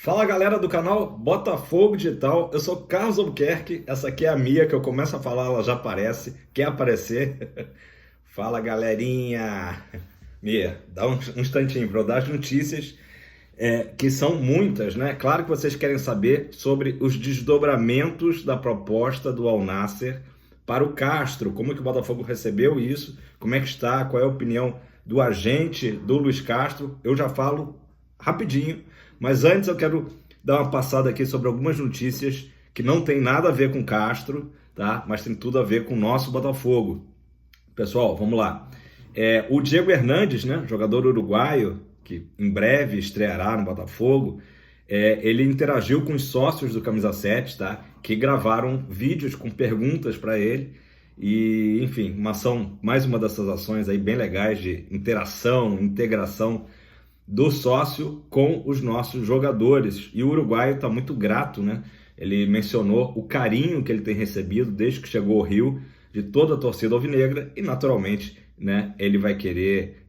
Fala galera do canal Botafogo Digital, eu sou Carlos Albuquerque, essa aqui é a Mia, que eu começo a falar, ela já aparece, quer aparecer? Fala galerinha! Mia, dá um instantinho para eu dar as notícias, que são muitas, né? Claro que vocês querem saber sobre os desdobramentos da proposta do Al Nassr para o Castro, como que o Botafogo recebeu isso, como é que está, qual é a opinião do agente do Luiz Castro, eu já falo rapidinho, mas antes eu quero dar uma passada aqui sobre algumas notícias que não tem nada a ver com Castro, tá? Mas tem tudo a ver com o nosso Botafogo. Pessoal, vamos lá. O Diego Hernandes, né, jogador uruguaio, que em breve estreará no Botafogo, ele interagiu com os sócios do Camisa 7, tá? Que gravaram vídeos com perguntas para ele. E, enfim, mais uma dessas ações aí bem legais de interação, integração do sócio com os nossos jogadores. E o uruguaio está muito grato, né? Ele mencionou o carinho que ele tem recebido desde que chegou ao Rio, de toda a torcida alvinegra, e naturalmente, né, ele vai querer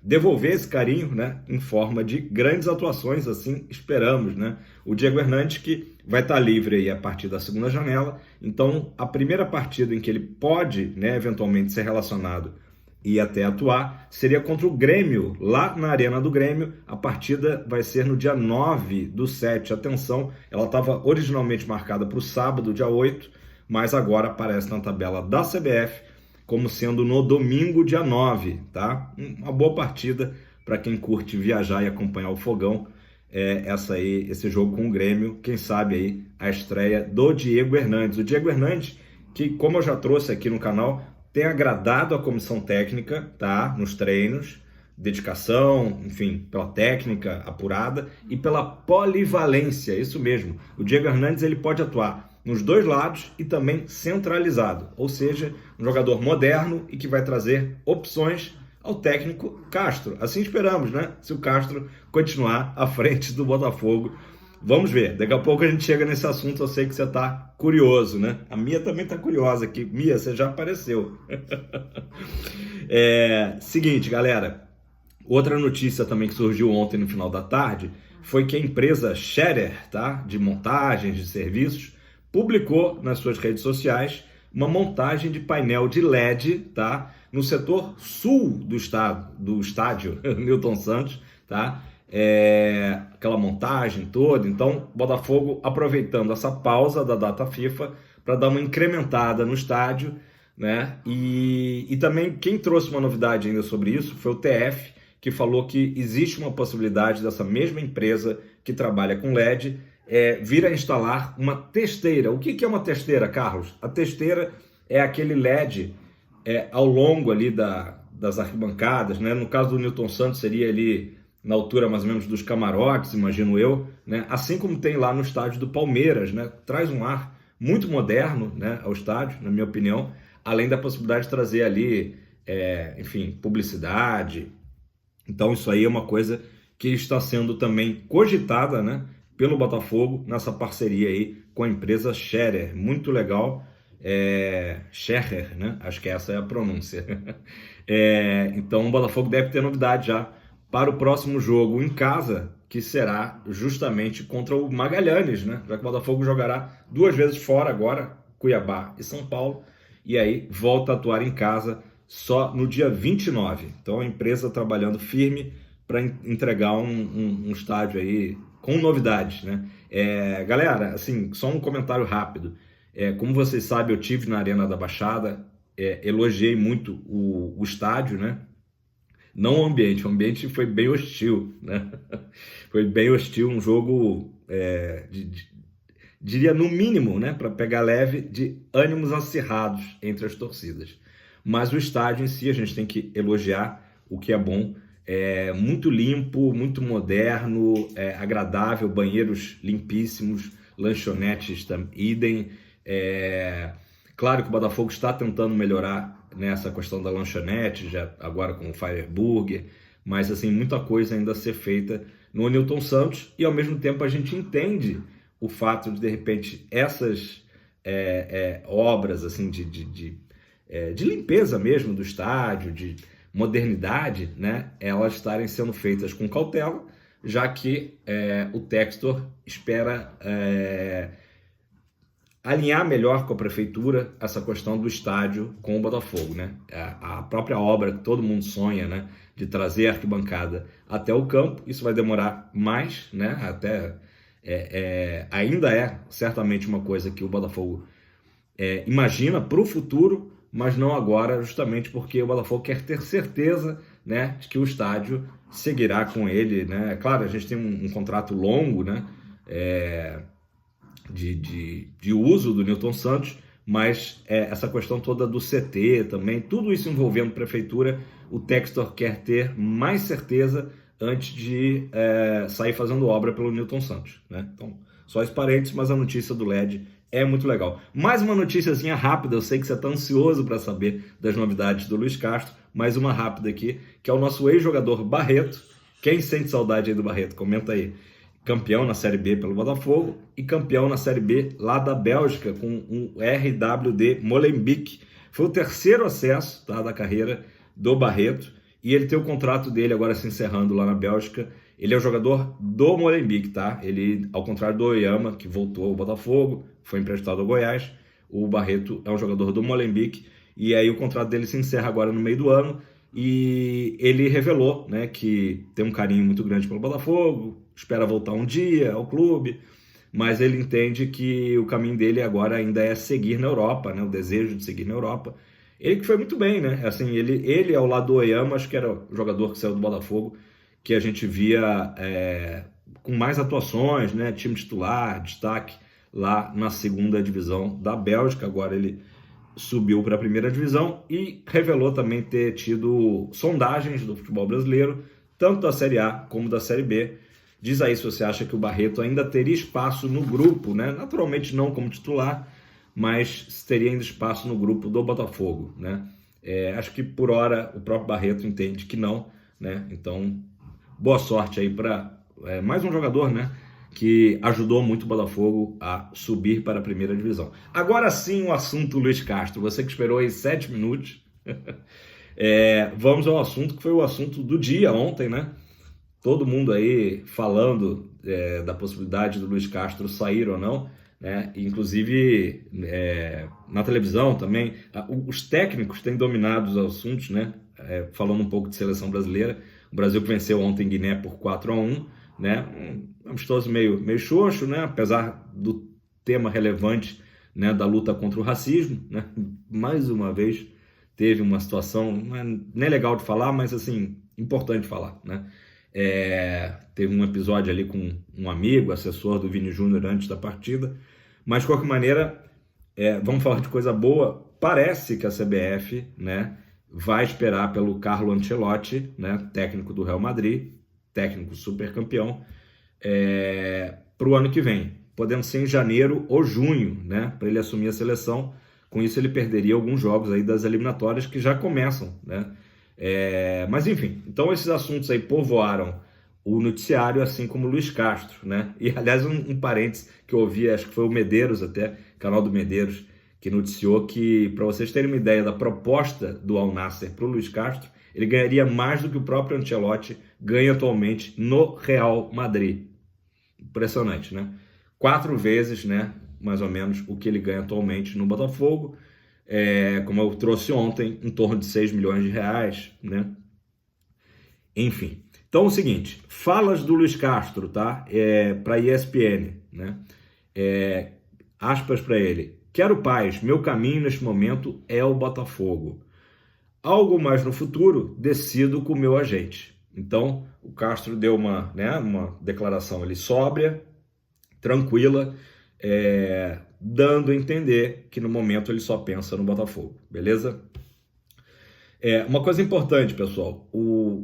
devolver esse carinho, né, em forma de grandes atuações, assim esperamos, né? O Diego Hernandes, que vai estar livre aí a partir da segunda janela, então a primeira partida em que ele pode, né, eventualmente ser relacionado e até atuar, seria contra o Grêmio, lá na Arena do Grêmio. A partida vai ser no dia 9/7. Atenção, ela estava originalmente marcada para o sábado, dia 8, mas agora aparece na tabela da CBF como sendo no domingo, dia 9, tá? Uma boa partida para quem curte viajar e acompanhar o Fogão. Esse jogo com o Grêmio, quem sabe aí a estreia do Diego Hernandes. O Diego Hernandes, que como eu já trouxe aqui no canal, tem agradado a comissão técnica, tá? Nos treinos, dedicação, enfim, pela técnica apurada e pela polivalência, isso mesmo. O Diego Hernandes ele pode atuar nos dois lados e também centralizado, ou seja, um jogador moderno e que vai trazer opções ao técnico Castro. Assim esperamos, né? Se o Castro continuar à frente do Botafogo. Vamos ver, daqui a pouco a gente chega nesse assunto, eu sei que você está curioso, né? A Mia também está curiosa aqui. Mia, você já apareceu. Seguinte, galera, outra notícia também que surgiu ontem no final da tarde foi que a empresa Scherer, tá? De montagens de serviços, publicou nas suas redes sociais uma montagem de painel de LED, tá? No setor sul do estádio Newton Santos, tá? Aquela montagem toda. Então, Botafogo aproveitando essa pausa da data FIFA para dar uma incrementada no estádio, né? E também quem trouxe uma novidade ainda sobre isso foi o TF, que falou que existe uma possibilidade dessa mesma empresa que trabalha com LED vir a instalar uma testeira. O que é uma testeira, Carlos? A testeira é aquele LED ao longo ali das arquibancadas, né? No caso do Newton Santos seria ali na altura mais ou menos dos camarotes, imagino eu, né? Assim como tem lá no estádio do Palmeiras, né? Traz um ar muito moderno, né, ao estádio, na minha opinião, além da possibilidade de trazer ali, enfim, publicidade. Então isso aí é uma coisa que está sendo também cogitada, né, pelo Botafogo nessa parceria aí com a empresa Scherer. Muito legal. Scherer, né? Acho que essa é a pronúncia. Então o Botafogo deve ter novidade já para o próximo jogo em casa, que será justamente contra o Magalhães, né? Já que o Botafogo jogará duas vezes fora agora, Cuiabá e São Paulo, e aí volta a atuar em casa só no dia 29. Então a empresa trabalhando firme para entregar um estádio aí com novidades, né? Galera, assim, só um comentário rápido. Como vocês sabem, eu tive na Arena da Baixada, elogiei muito o estádio, né? Não o ambiente foi bem hostil, né? Foi bem hostil, um jogo, diria no mínimo, né, para pegar leve, de ânimos acirrados entre as torcidas. Mas o estádio em si a gente tem que elogiar, o que é bom. Muito limpo, muito moderno, agradável, banheiros limpíssimos, lanchonetes idem. Claro que o Botafogo está tentando melhorar nessa questão da lanchonete, já agora com o Fireburger, mas assim, muita coisa ainda a ser feita no Newton Santos, e ao mesmo tempo a gente entende o fato de repente, essas obras assim, de limpeza mesmo do estádio, de modernidade, né, elas estarem sendo feitas com cautela, já que o Textor espera alinhar melhor com a prefeitura essa questão do estádio com o Botafogo, né? A própria obra que todo mundo sonha, né, de trazer a arquibancada até o campo, isso vai demorar mais, né? Até ainda é certamente uma coisa que o Botafogo imagina para o futuro, mas não agora, justamente porque o Botafogo quer ter certeza, né, de que o estádio seguirá com ele, né? Claro, a gente tem um contrato longo, né, de uso do Newton Santos, mas essa questão toda do CT também, tudo isso envolvendo prefeitura, o Textor quer ter mais certeza antes de sair fazendo obra pelo Newton Santos, né? Então, só esse parênteses, mas a notícia do LED é muito legal. Mais uma noticiazinha rápida, eu sei que você está ansioso para saber das novidades do Luiz Castro, mais uma rápida aqui, que é o nosso ex-jogador Barreto. Quem sente saudade aí do Barreto? Comenta aí. Campeão na Série B pelo Botafogo e campeão na Série B lá da Bélgica com um RWD Molenbeek. Foi o terceiro acesso, tá, da carreira do Barreto e ele tem o contrato dele agora se encerrando lá na Bélgica. Ele é o jogador do Molenbeek, tá? Ele, ao contrário do Oyama, que voltou ao Botafogo, foi emprestado ao Goiás, o Barreto é um jogador do Molenbeek e aí o contrato dele se encerra agora no meio do ano. E ele revelou, né, que tem um carinho muito grande pelo Botafogo, espera voltar um dia ao clube, mas ele entende que o caminho dele agora ainda é seguir na Europa, né, o desejo de seguir na Europa. Ele que foi muito bem, né? Assim, ele ao lado do Oyama, acho que era o jogador que saiu do Botafogo, que a gente via com mais atuações, né, time titular, destaque lá na segunda divisão da Bélgica. Agora ele subiu para a primeira divisão e revelou também ter tido sondagens do futebol brasileiro, tanto da Série A como da Série B. Diz aí se você acha que o Barreto ainda teria espaço no grupo, né? Naturalmente não como titular, mas teria ainda espaço no grupo do Botafogo, né? Acho que por hora o próprio Barreto entende que não, né? Então, boa sorte aí para mais um jogador, né, que ajudou muito o Botafogo a subir para a primeira divisão. Agora sim o assunto Luiz Castro, você que esperou aí 7 minutos, vamos ao assunto que foi o assunto do dia ontem, né? Todo mundo aí falando da possibilidade do Luiz Castro sair ou não, né? Inclusive na televisão também, os técnicos têm dominado os assuntos, né? Falando um pouco de seleção brasileira, o Brasil venceu ontem Guiné por 4-1, né? Um amistoso meio xoxo, né? Apesar do tema relevante, né, da luta contra o racismo, né? Mais uma vez teve uma situação, não é nem legal de falar, mas assim, importante falar, né? Teve um episódio ali com um amigo, assessor do Vini Júnior antes da partida, mas de qualquer maneira, vamos falar de coisa boa. Parece que a CBF, né, vai esperar pelo Carlo Ancelotti, né, técnico do Real Madrid, técnico super campeão, para o ano que vem, podendo ser em janeiro ou junho, né, para ele assumir a seleção. Com isso ele perderia alguns jogos aí das eliminatórias que já começam, né? Mas enfim, então esses assuntos aí povoaram o noticiário, assim como o Luiz Castro, né? E aliás, um parênteses que eu ouvi, acho que foi o Medeiros até, canal do Medeiros, que noticiou que, para vocês terem uma ideia da proposta do Al Nassr para o Luiz Castro, ele ganharia mais do que o próprio Ancelotti ganha atualmente no Real Madrid. Impressionante, né? 4 vezes, né, mais ou menos, o que ele ganha atualmente no Botafogo. Como eu trouxe ontem, em torno de 6 milhões de reais, né? Enfim. Então é o seguinte, falas do Luiz Castro, tá? Para a ESPN, né? Aspas para ele. Quero paz, meu caminho neste momento é o Botafogo. Algo mais no futuro, decido com o meu agente. Então, o Castro deu uma declaração ali sóbria, tranquila, dando a entender que no momento ele só pensa no Botafogo, beleza? Uma coisa importante, pessoal,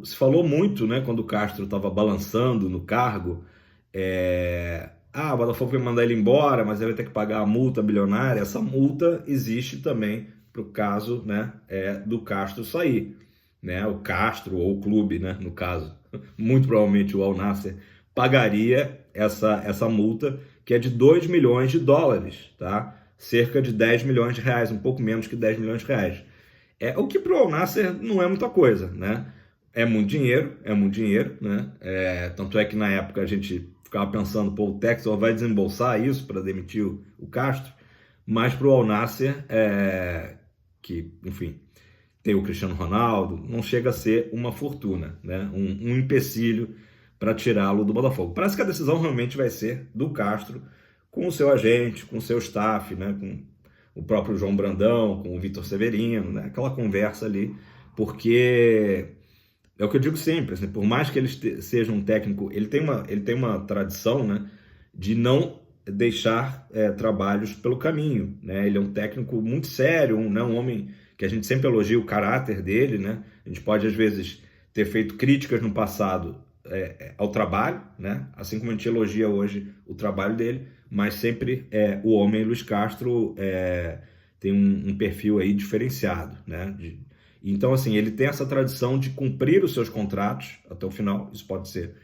se falou muito, né, quando o Castro estava balançando no cargo, o Botafogo vai mandar ele embora, mas ele vai ter que pagar a multa bilionária. Essa multa existe também para o caso, né, do Castro sair, né? O Castro ou o clube, né, no caso, muito provavelmente o Al Nassr pagaria essa multa, que é de 2 milhões de dólares, tá? Cerca de 10 milhões de reais, um pouco menos que 10 milhões de reais. O que para o Al Nassr não é muita coisa, né? é muito dinheiro, né? Tanto é que na época a gente ficava pensando, pô, o Textor vai desembolsar isso para demitir o Castro, mas para o Al Nassr, que, enfim, tem o Cristiano Ronaldo, não chega a ser uma fortuna, né? Um empecilho para tirá-lo do Botafogo. Parece que a decisão realmente vai ser do Castro, com o seu agente, com o seu staff, né? Com o próprio João Brandão, com o Vitor Severino, né? Aquela conversa ali, porque é o que eu digo sempre, assim, por mais que ele seja um técnico, ele tem uma tradição, né, de não deixar trabalhos pelo caminho, né? Ele é um técnico muito sério, um homem que a gente sempre elogia o caráter dele, né? A gente pode, às vezes, ter feito críticas no passado ao trabalho, né? Assim como a gente elogia hoje o trabalho dele, mas sempre o homem Luiz Castro tem um perfil aí diferenciado, né? Então, assim, ele tem essa tradição de cumprir os seus contratos até o final. Isso pode ser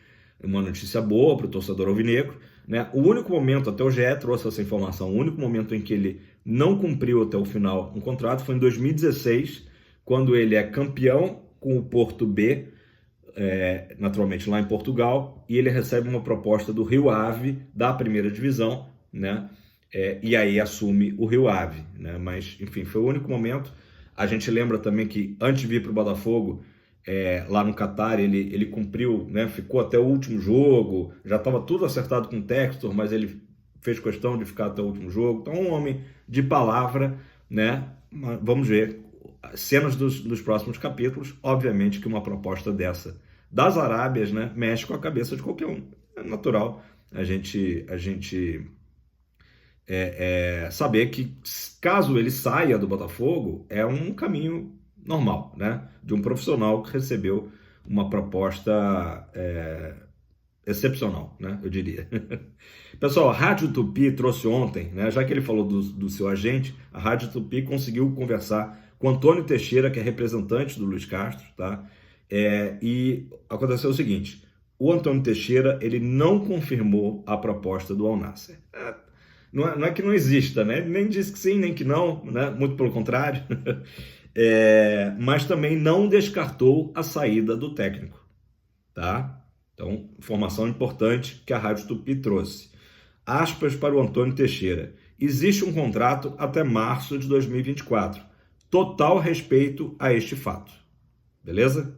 uma notícia boa para o torcedor alvinegro, né? O único momento, até o GE trouxe essa informação, o único momento em que ele não cumpriu até o final um contrato foi em 2016, quando ele é campeão com o Porto B, naturalmente lá em Portugal, e ele recebe uma proposta do Rio Ave, da primeira divisão, né? E aí assume o Rio Ave, né? Mas, enfim, foi o único momento. A gente lembra também que antes de vir para o Botafogo, lá no Catar, ele cumpriu, né? Ficou até o último jogo, já estava tudo acertado com o Textor, mas ele fez questão de ficar até o último jogo. Então, um homem de palavra, né? Vamos ver cenas dos próximos capítulos. Obviamente que uma proposta dessa das Arábias, né, mexe com a cabeça de qualquer um. É natural a gente saber que, caso ele saia do Botafogo, é um caminho normal, né? De um profissional que recebeu uma proposta excepcional, né? Eu diria. Pessoal, a Rádio Tupi trouxe ontem, né? Já que ele falou do seu agente, a Rádio Tupi conseguiu conversar com Antônio Teixeira, que é representante do Luiz Castro, tá? E aconteceu o seguinte: o Antônio Teixeira, ele não confirmou a proposta do Al Nassr. Não é que não exista, né? Nem disse que sim, nem que não, né? Muito pelo contrário. Mas também não descartou a saída do técnico, tá? Então, informação importante que a Rádio Tupi trouxe. Aspas para o Antônio Teixeira: existe um contrato até março de 2024. Total respeito a este fato. Beleza?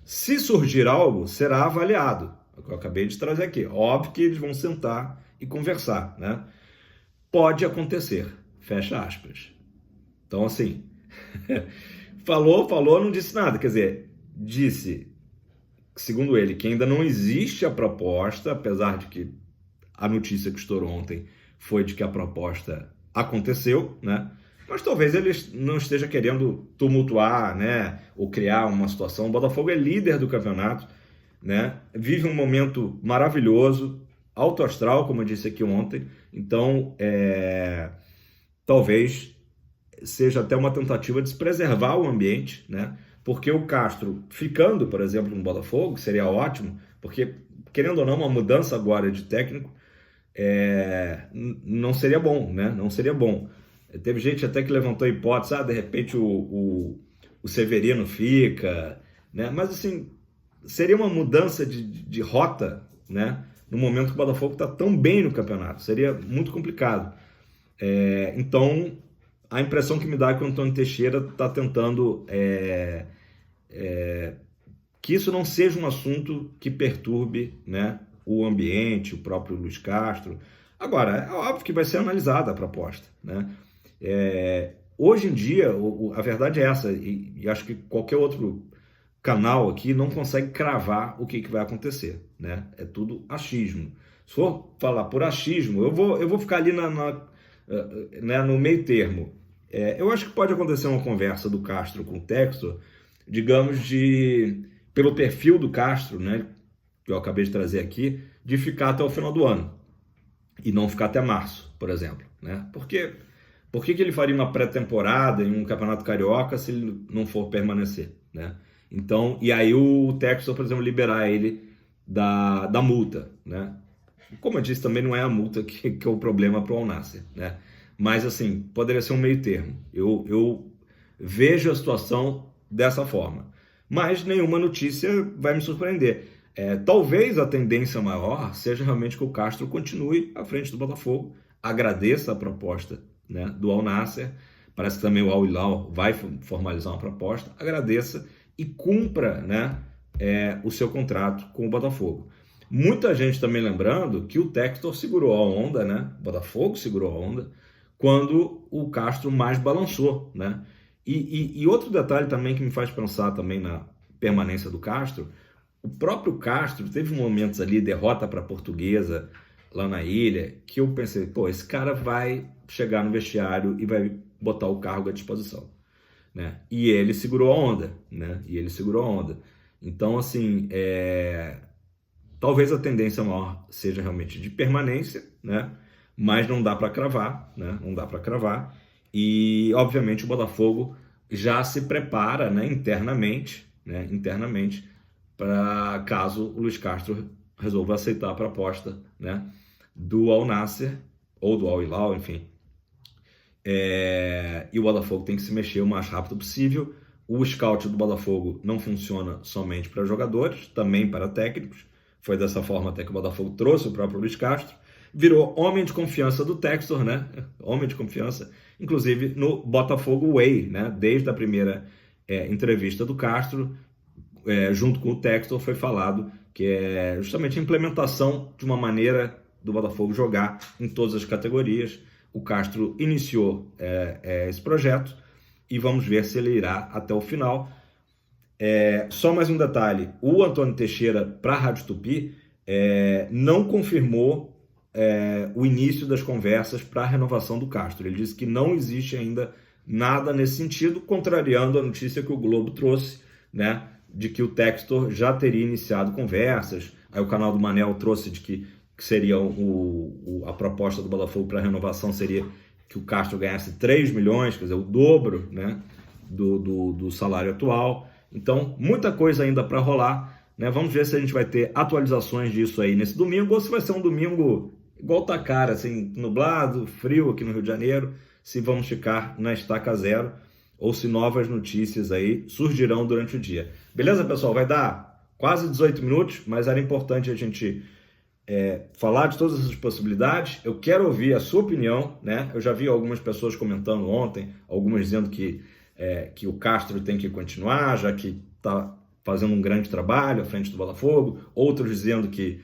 Se surgir algo, será avaliado. É o que eu acabei de trazer aqui. Óbvio que eles vão sentar e conversar, né? Pode acontecer. Fecha aspas. Então, assim, falou, não disse nada. Quer dizer, disse, segundo ele, que ainda não existe a proposta, apesar de que a notícia que estourou ontem foi de que a proposta aconteceu, né? Mas talvez ele não esteja querendo tumultuar, né? Ou criar uma situação. O Botafogo é líder do campeonato, né? Vive um momento maravilhoso, alto astral, como eu disse aqui ontem. Então, talvez seja até uma tentativa de se preservar o ambiente, né? Porque o Castro ficando, por exemplo, no Botafogo, seria ótimo, porque, querendo ou não, uma mudança agora de técnico não seria bom, né? Não seria bom. Teve gente até que levantou a hipótese, de repente o Severino fica, né? Mas, assim, seria uma mudança de rota, né? No momento que o Botafogo está tão bem no campeonato. Seria muito complicado. Então, a impressão que me dá é que o Antônio Teixeira está tentando que isso não seja um assunto que perturbe, né, o ambiente, o próprio Luiz Castro. Agora, é óbvio que vai ser analisada a proposta, né? Hoje em dia, a verdade é essa, e acho que qualquer outro canal aqui não consegue cravar o que vai acontecer, né? É tudo achismo. Se for falar por achismo, eu vou ficar ali né, no meio termo. Eu acho que pode acontecer uma conversa do Castro com o Textor, digamos, pelo perfil do Castro, né, que eu acabei de trazer aqui, de ficar até o final do ano e não ficar até março, por exemplo, né? Por que ele faria uma pré-temporada em um campeonato carioca se ele não for permanecer, né? Então, e aí o Textor, por exemplo, liberar ele da multa, né? Como eu disse, também não é a multa que é o problema para o Al Nassr, né? Mas, assim, poderia ser um meio termo. Eu vejo a situação dessa forma. mas nenhuma notícia vai me surpreender. Talvez a tendência maior seja realmente que o Castro continue à frente do Botafogo, agradeça a proposta, né, do Al Nassr, parece que também o Al Hilal vai formalizar uma proposta, agradeça e cumpra, né, o seu contrato com o Botafogo. Muita gente também lembrando que o Textor segurou a onda, né, o Botafogo segurou a onda, quando o Castro mais balançou, né? E outro detalhe também que me faz pensar também na permanência do Castro, o próprio Castro teve momentos ali, derrota para a Portuguesa, lá na ilha, que eu pensei, pô, esse cara vai chegar no vestiário e vai botar o cargo à disposição, né? E ele segurou a onda, né? E ele segurou a onda. Então, assim, talvez a tendência maior seja realmente de permanência, né? Mas não dá para cravar, né? Não dá para cravar. E, obviamente, o Botafogo já se prepara, né, internamente, para caso o Luiz Castro resolva aceitar a proposta, né, do Al Nassr ou do Al Hilal, enfim. E o Botafogo tem que se mexer o mais rápido possível. O scout do Botafogo não funciona somente para jogadores, também para técnicos. Foi dessa forma até que o Botafogo trouxe o próprio Luiz Castro. Virou homem de confiança do Textor, né? Homem de confiança, inclusive no Botafogo Way, né? Desde a primeira entrevista do Castro, junto com o Textor, foi falado que é justamente a implementação de uma maneira do Botafogo jogar em todas as categorias. O Castro iniciou esse projeto e vamos ver se ele irá até o final. Só mais um detalhe, o Antônio Teixeira, para a Rádio Tupi, não confirmou o início das conversas para a renovação do Castro. Ele disse que não existe ainda nada nesse sentido, contrariando a notícia que o Globo trouxe, né, de que o Textor já teria iniciado conversas. Aí o canal do Manel trouxe de que seria a proposta do Botafogo para a renovação seria que o Castro ganhasse 3 milhões, quer dizer, o dobro, né, do salário atual. Então, muita coisa ainda para rolar, né? Vamos ver se a gente vai ter atualizações disso aí nesse domingo, ou se vai ser um domingo igual tá cara, assim, nublado, frio aqui no Rio de Janeiro, se vamos ficar na estaca zero, ou se novas notícias aí surgirão durante o dia. Beleza, pessoal? Vai dar quase 18 minutos, mas era importante a gente falar de todas essas possibilidades. Eu quero ouvir a sua opinião, né? Eu já vi algumas pessoas comentando ontem, algumas dizendo que o Castro tem que continuar, já que está fazendo um grande trabalho à frente do Botafogo, outros dizendo que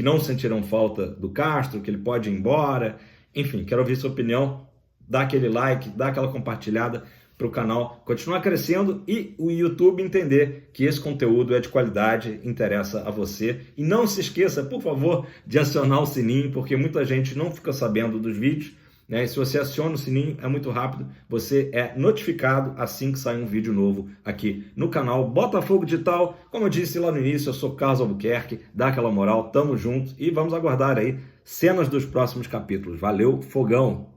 não sentirão falta do Castro, que ele pode ir embora. Enfim, quero ouvir sua opinião, dá aquele like, dá aquela compartilhada para o canal continuar crescendo e o YouTube entender que esse conteúdo é de qualidade, interessa a você. E não se esqueça, por favor, de acionar o sininho, porque muita gente não fica sabendo dos vídeos, né? E se você aciona o sininho, é muito rápido, você é notificado assim que sai um vídeo novo aqui no canal Botafogo Digital. Como eu disse lá no início, eu sou Carlos Albuquerque, dá aquela moral, tamo junto e vamos aguardar aí cenas dos próximos capítulos. Valeu, fogão!